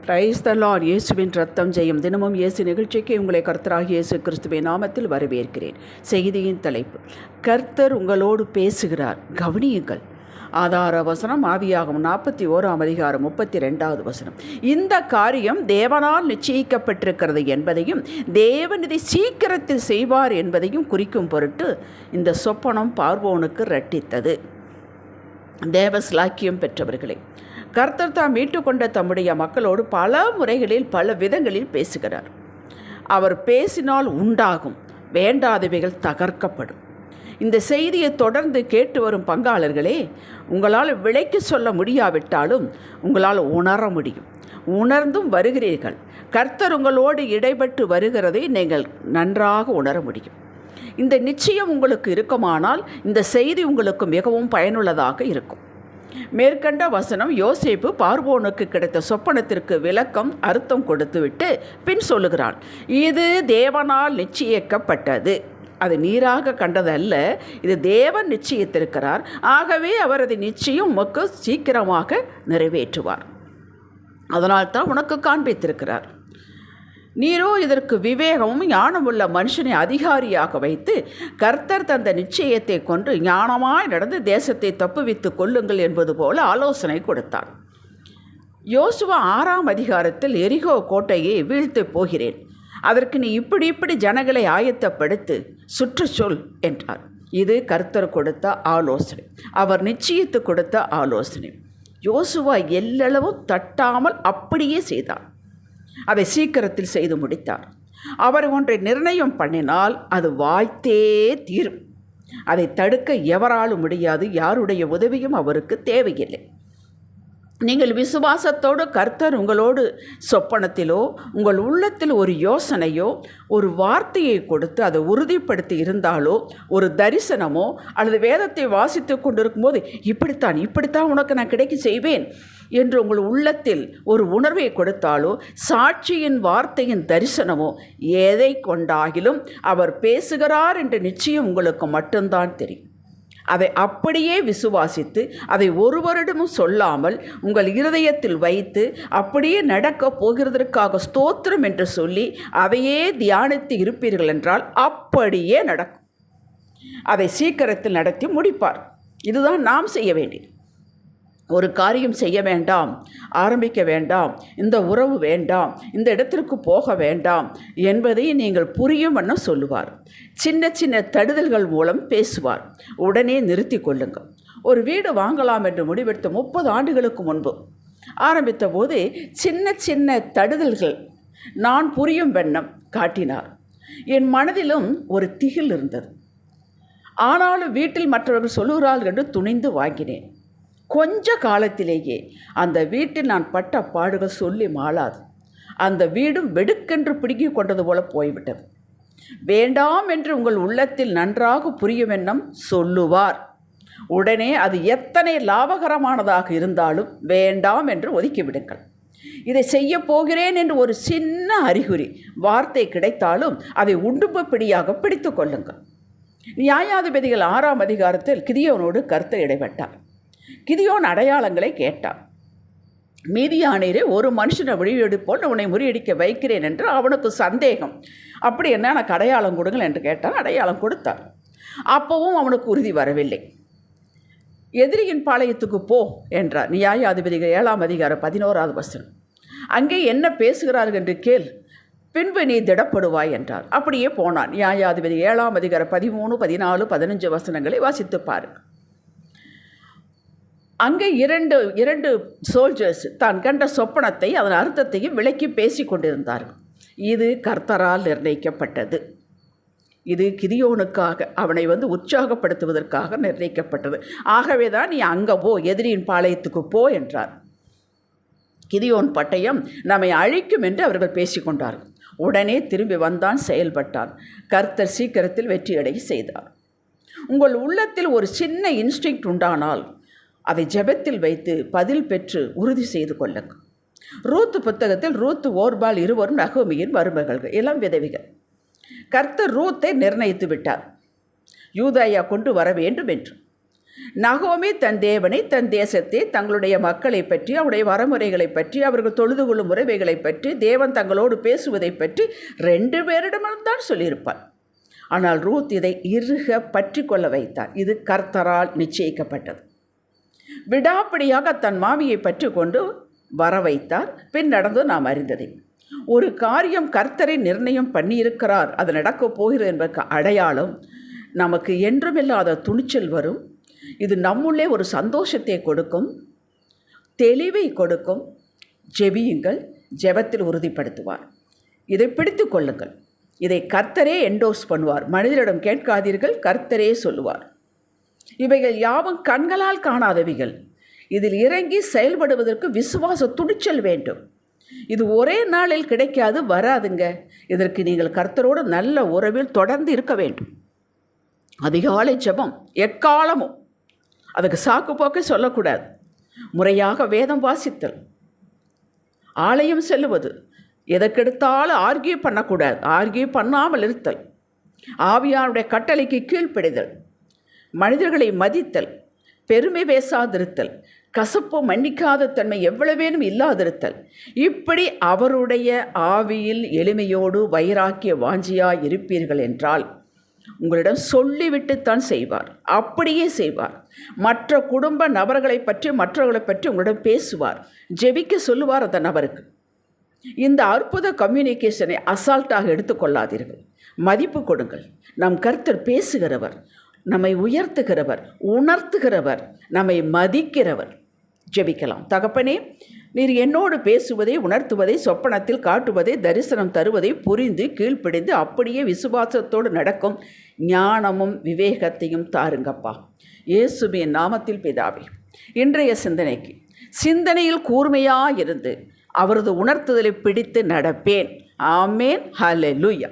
Praise the Lord. இயேசுவின் ரத்தம் ஜெயம். தினமும் இயேசு நிகழ்ச்சிக்கு உங்களை கர்த்தராகிய இயேசு கிறிஸ்துவின் நாமத்தில் வரவேற்கிறேன். செய்தியின் தலைப்பு, கர்த்தர் உங்களோடு பேசுகிறார், கவனியுங்கள். ஆதார வசனம் ஆதியாகமம் 41 32 வசனம். இந்த காரியம் தேவனால் நிச்சயிக்கப்பட்டிருக்கிறது என்பதையும் தேவன் இதை சீக்கிரத்தில் செய்வார் என்பதையும் குறிக்கும் பொருட்டு இந்த சொப்பனம் பார்வோனுக்கு இரட்டித்தது. தேவ ஸ்லாக்கியம் பெற்றவர்களே, கர்த்தர் தாம் மீட்டுக்கொண்ட தம்முடைய மக்களோடு பல முறைகளில் பல விதங்களில் பேசுகிறார். அவர் பேசினால் உண்டாகும், வேண்டாதவைகள் தகர்க்கப்படும். இந்த செய்தியை தொடர்ந்து கேட்டு வரும் பங்காளர்களே, உங்களால் விலைக்கு சொல்ல முடியாவிட்டாலும் உங்களால் உணர முடியும். உணர்ந்தும் வருகிறீர்கள். கர்த்தர் உங்களோடு இடைப்பட்டு வருகிறதை நீங்கள் நன்றாக உணர முடியும். இந்த நிச்சயம் உங்களுக்கு இருக்குமானால் இந்த செய்தி உங்களுக்கு மிகவும் பயனுள்ளதாக இருக்கும். மேற்கண்ட வசனம் யோசேப்பு பார்வோனுக்கு கிடைத்த சொப்பனத்திற்கு விளக்கம் அர்த்தம் கொடுத்துவிட்டு பின் சொல்லுகிறான், இது தேவனால் நிச்சயிக்கப்பட்டது. அது நீராக கண்டதல்ல, இது தேவன் நிச்சயித்திருக்கிறார். ஆகவே அவர் அதை நிச்சயம் உமக்கு சீக்கிரமாக நிறைவேற்றுவார். அதனால்தான் உனக்கு காண்பித்திருக்கிறார். நீரோ இதற்கு விவேகமும் ஞானமுள்ள மனுஷனை அதிகாரியாக வைத்து கர்த்தர் தந்த நிச்சயத்தை கொண்டு ஞானமாய் நடந்து தேசத்தை தப்புவித்து கொள்ளுங்கள் என்பது போல ஆலோசனை கொடுத்தார். யோசுவா 6ஆம் அதிகாரத்தில் எரிகோ கோட்டையை வீழ்த்து போகிறேன், அதற்கு நீ இப்படி ஜனங்களை ஆயத்தப்படுத்து, சுற்று சொல் என்றார். இது கர்த்தர் கொடுத்த ஆலோசனை, அவர் நிச்சயித்து கொடுத்த ஆலோசனை. யோசுவா எல்லளவும் தட்டாமல் அப்படியே செய்தார். அதை சீக்கிரத்தில் செய்து முடித்தார். அவர் ஒன்றை நிர்ணயம் பண்ணினால் அது வாய்த்தே தீரும். அதை தடுக்க எவராலும் முடியாது. யாருடைய உதவியும் அவருக்கு தேவையில்லை. நீங்கள் விசுவாசத்தோடு கர்த்தர் உங்களோடு சொப்பனத்திலோ உங்கள் உள்ளத்தில் ஒரு யோசனையோ ஒரு வார்த்தையை கொடுத்து அதை உறுதிப்படுத்தி இருந்தாலோ, ஒரு தரிசனமோ அல்லது வேதத்தை வாசித்து கொண்டிருக்கும் போது இப்படித்தான் உனக்கு நான் கிடைக்க செய்வேன் என்று உங்கள் உள்ளத்தில் ஒரு உணர்வை கொடுத்தாலோ, சாட்சியின் வார்த்தையின் தரிசனமோ எதை கொண்டாகிலும் அவர் பேசுகிறார் என்ற நிச்சயம் உங்களுக்கு மட்டும்தான் தெரியும். அதை அப்படியே விசுவாசித்து அதை ஒருவரிடமும் சொல்லாமல் உங்கள் இருதயத்தில் வைத்து அப்படியே நடக்கப் போகிறதற்காக ஸ்தோத்திரம் என்று சொல்லி அதையே தியானித்து இருப்பீர்கள் என்றால் அப்படியே நடக்கும். அதை சீக்கிரத்தில் நடத்தி முடிப்பார். இதுதான் நாம் செய்ய வேண்டியது. ஒரு காரியம் செய்ய வேண்டாம், ஆரம்பிக்க வேண்டாம், இந்த உறவு வேண்டாம், இந்த இடத்திற்கு போக வேண்டாம் என்பதை நீங்கள் புரியும் வண்ணம் சொல்லுவார். சின்ன சின்ன தடுதல்கள் மூலம் பேசுவார். உடனே நிறுத்தி கொள்ளுங்கள். ஒரு வீடு வாங்கலாம் என்று முடிவெடுத்த 30 ஆண்டுகளுக்கு முன்பு ஆரம்பித்த போது சின்ன சின்ன தடுதல்கள் நான் புரியும் வண்ணம் காட்டினார். என் மனதிலும் ஒரு திகில் இருந்தது. ஆனாலும் வீட்டில் மற்றவர்கள் சொல்லுகிறார்கள் என்று துணிந்து வாங்கினேன். கொஞ்ச காலத்திலேயே அந்த வீட்டில் நான் பட்ட பாடுகள் சொல்லி மாளாது. அந்த வீடும் வெடுக்கென்று பிடுங்கி கொண்டது போல போய்விட்டது. வேண்டாம் என்று உங்கள் உள்ளத்தில் நன்றாக புரியுமென்னம் சொல்லுவார். உடனே அது எத்தனை லாபகரமானதாக இருந்தாலும் வேண்டாம் என்று ஒதுக்கிவிடுங்கள். இதை செய்ய போகிறேன் என்று ஒரு சின்ன அறிகுறி வார்த்தை கிடைத்தாலும் அதை உண்டுபிடியாக பிடித்து கொள்ளுங்கள். நியாயாதிபதிகள் 6ஆம் அதிகாரத்தில் கிதியோனோடு கர்த்தர் இடைப்பட்டார். கிதியோன் அடையாளங்களை கேட்டான். மீதியானீரே ஒரு மனுஷனை முறியடிப்போல் உன்னை முறியடிக்க வைக்கிறேன் என்று அவனுக்கு சந்தேகம். அப்படி என்ன எனக்கு அடையாளம் கொடுங்கள் என்று கேட்டான். அடையாளம் கொடுத்தார். அப்பவும் அவனுக்கு உறுதி வரவில்லை. எதிரியின் பாளையத்துக்கு போ என்றார். நியாயாதிபதிகள் 7ஆம் அதிகாரம் 11வது வசனம். அங்கே என்ன பேசுகிறார்கள் என்று கேள், பின்பு நீ திடப்படுவாய் என்றார். அப்படியே போனான். நியாயாதிபதி 7ஆம் அதிகாரம் 13, 14, 15 வசனங்களை வாசித்து பாருங்கள். அங்கே இரண்டு சோல்ஜர்ஸ் தான் கண்ட சொப்பனத்தை அதன் அர்த்தத்தையும் விளக்கி பேசி கொண்டிருந்தார்கள். இது கர்த்தரால் நிர்ணயிக்கப்பட்டது. இது கிதியோனுக்காக அவனை உற்சாகப்படுத்துவதற்காக நிர்ணயிக்கப்பட்டது. ஆகவே தான் நீ அங்கே போ, எதிரியின் பாளையத்துக்கு போ என்றார். கிதியோன் பட்டயம் நம்மை அழிக்கும் என்று அவர்கள் பேசிக்கொண்டார்கள். உடனே திரும்பி வந்தான், செயல்பட்டான். கர்த்தர் சீக்கிரத்தில் வெற்றியடைய செய்தார். உங்கள் உள்ளத்தில் ஒரு சின்ன இன்ஸ்டிங்க்ட் உண்டானால் அதை ஜெபத்தில் வைத்து பதில் பெற்று உறுதி செய்து கொள்ளுங்கள். ரூத்து புத்தகத்தில் ரூத்து, ஓர்பால் இருவரும் நகோமியின் மருமகள்கள், இளம் விதவிகள். கர்த்தர் ரூத்தை நிர்ணயித்து விட்டார், யூதாயா கொண்டு வர வேண்டும் என்று. நகோமி தன் தேவனை, தன் தேசத்தை, தங்களுடைய மக்களை பற்றி, அவருடைய வரமுறைகளை பற்றி, அவர்கள் தொழுது கொள்ளும் முறைமைகளை பற்றி, தேவன் தங்களோடு பேசுவதை பற்றி 2 பேரிடம்தான் சொல்லியிருப்பார். ஆனால் ரூத் இதை இறுக பற்றி கொள்ள வைத்தார். இது கர்த்தரால் நிச்சயிக்கப்பட்டது. விடாப்பிடியாக தன் மாமியை பற்றி கொண்டு வர வைத்தார். பின் நடந்து நாம் அறிந்ததை. ஒரு காரியம் கர்த்தரை நிர்ணயம் பண்ணியிருக்கிறார், அது நடக்கப் போகிறது என்பதற்கு அடையாளம் நமக்கு என்றுமில்லாத துணிச்சல் வரும். இது நம்முள்ளே ஒரு சந்தோஷத்தை கொடுக்கும், தெளிவை கொடுக்கும். ஜெபியுங்கள், ஜெபத்தில் உறுதிப்படுத்துவார். இதை பிடித்து கொள்ளுங்கள். இதை கர்த்தரே என்டோஸ் பண்ணுவார். மனிதரிடம் கேட்காதீர்கள், கர்த்தரே சொல்லுவார். இவைகள் யாவும் கண்களால் காணாதவைகள். இதில் இறங்கி செயல்படுவதற்கு விசுவாச துணிச்சல் வேண்டும். இது ஒரே நாளில் கிடைக்காது, வராதுங்க. இதற்கு நீங்கள் கர்த்தரோடு நல்ல உறவில் தொடர்ந்து இருக்க வேண்டும். அதிகாலை ஜெபம் எக்காலமும், அதுக்கு சாக்கு போக்கை சொல்லக்கூடாது. முறையாக வேதம் வாசித்தல், ஆலயம் செல்லுவது, எதற்கெடுத்தாலும் ஆர்கியூ பண்ணக்கூடாது. ஆர்கியூ பண்ணாமல் இருத்தல், ஆவியானுடைய கட்டளைக்கு கீழ்ப்படிதல், மனிதர்களை மதித்தல், பெருமை பேசாதிருத்தல், கசப்பு மன்னிக்காத தன்மை எவ்வளவேனும் இல்லாதிருத்தல். இப்படி அவருடைய ஆவியில் எளிமையோடு வைராக்கிய வாஞ்சியாய் இருப்பீர்கள் என்றால் உங்களிடம் சொல்லிவிட்டுத்தான் செய்வார். அப்படியே செய்வார். மற்ற குடும்ப நபர்களை பற்றி, மற்றவர்களை பற்றி உங்களிடம் பேசுவார். ஜெபிக்க சொல்லுவார் அந்த நபருக்கு. இந்த அற்புத கம்யூனிகேஷனை அசால்ட்டாக எடுத்துக்கொள்ளாதீர்கள். மதிப்பு கொடுங்கள். நம் கர்த்தர் பேசுகிறவர், நம்மை உயர்த்துகிறவர், உணர்த்துகிறவர், நம்மை மதிக்கிறவர். ஜெபிக்கலாம். தகப்பனே, நீர் என்னோடு பேசுவதை, உணர்த்துவதை, சொப்பனத்தில் காட்டுவதை, தரிசனம் தருவதை புரிந்து கீழ்ப்பிடிந்து அப்படியே விசுவாசத்தோடு நடக்கும் ஞானமும் விவேகத்தையும் தாருங்கப்பா. இயேசுவின் நாமத்தில் பிதாவே. இன்றைய சிந்தனையில் கூர்மையாயிருந்து அவரது உணர்த்துதலை பிடித்து நடப்பேன். ஆமேன். ஹல்லேலூயா.